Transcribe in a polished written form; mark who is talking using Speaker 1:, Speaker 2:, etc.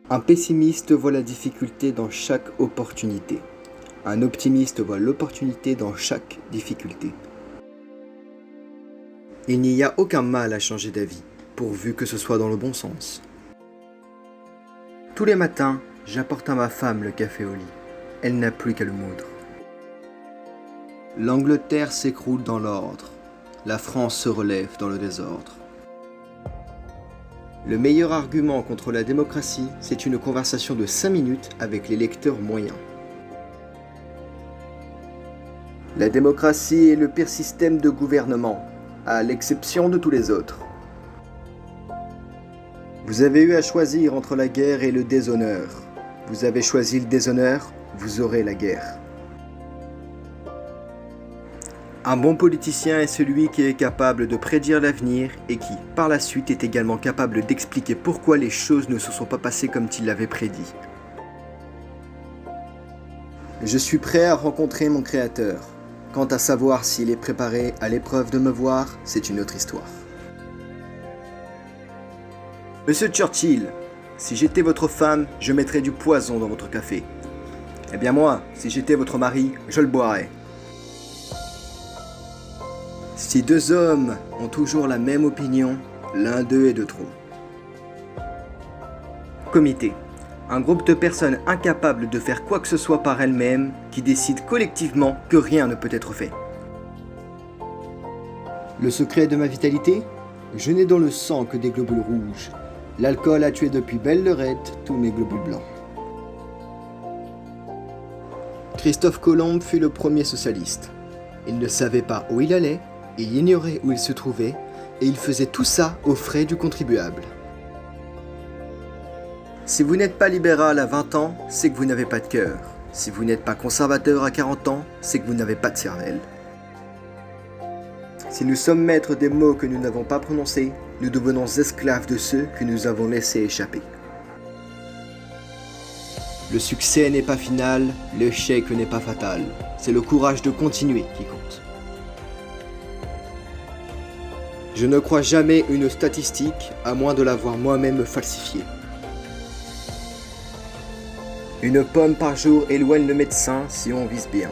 Speaker 1: Un pessimiste voit la difficulté dans chaque opportunité. Un optimiste voit l'opportunité dans chaque difficulté. Il n'y a aucun mal à changer d'avis, pourvu que ce soit dans le bon sens. Tous les matins, j'apporte à ma femme le café au lit. Elle n'a plus qu'à le moudre. L'Angleterre s'écroule dans l'ordre. La France se relève dans le désordre. Le meilleur argument contre la démocratie, c'est une conversation de 5 minutes avec les lecteurs moyens. La démocratie est le pire système de gouvernement, à l'exception de tous les autres. Vous avez eu à choisir entre la guerre et le déshonneur. Vous avez choisi le déshonneur, vous aurez la guerre. Un bon politicien est celui qui est capable de prédire l'avenir et qui, par la suite, est également capable d'expliquer pourquoi les choses ne se sont pas passées comme il l'avait prédit. Je suis prêt à rencontrer mon créateur. Quant à savoir s'il est préparé à l'épreuve de me voir, c'est une autre histoire. Monsieur Churchill, si j'étais votre femme, je mettrais du poison dans votre café. Eh bien moi, si j'étais votre mari, je le boirais. Si deux hommes ont toujours la même opinion, l'un d'eux est de trop. Comité. Un groupe de personnes incapables de faire quoi que ce soit par elles-mêmes, qui décident collectivement que rien ne peut être fait. Le secret de ma vitalité ? Je n'ai dans le sang que des globules rouges. L'alcool a tué depuis belle lurette tous mes globules blancs. Christophe Colomb fut le premier socialiste. Il ne savait pas où il allait, il ignorait où il se trouvait, et il faisait tout ça aux frais du contribuable. Si vous n'êtes pas libéral à 20 ans, c'est que vous n'avez pas de cœur. Si vous n'êtes pas conservateur à 40 ans, c'est que vous n'avez pas de cervelle. Si nous sommes maîtres des mots que nous n'avons pas prononcés, nous devenons esclaves de ceux que nous avons laissés échapper. Le succès n'est pas final, l'échec n'est pas fatal. C'est le courage de continuer qui compte. Je ne crois jamais une statistique, à moins de l'avoir moi-même falsifiée. Une pomme par jour éloigne le médecin si on vise bien.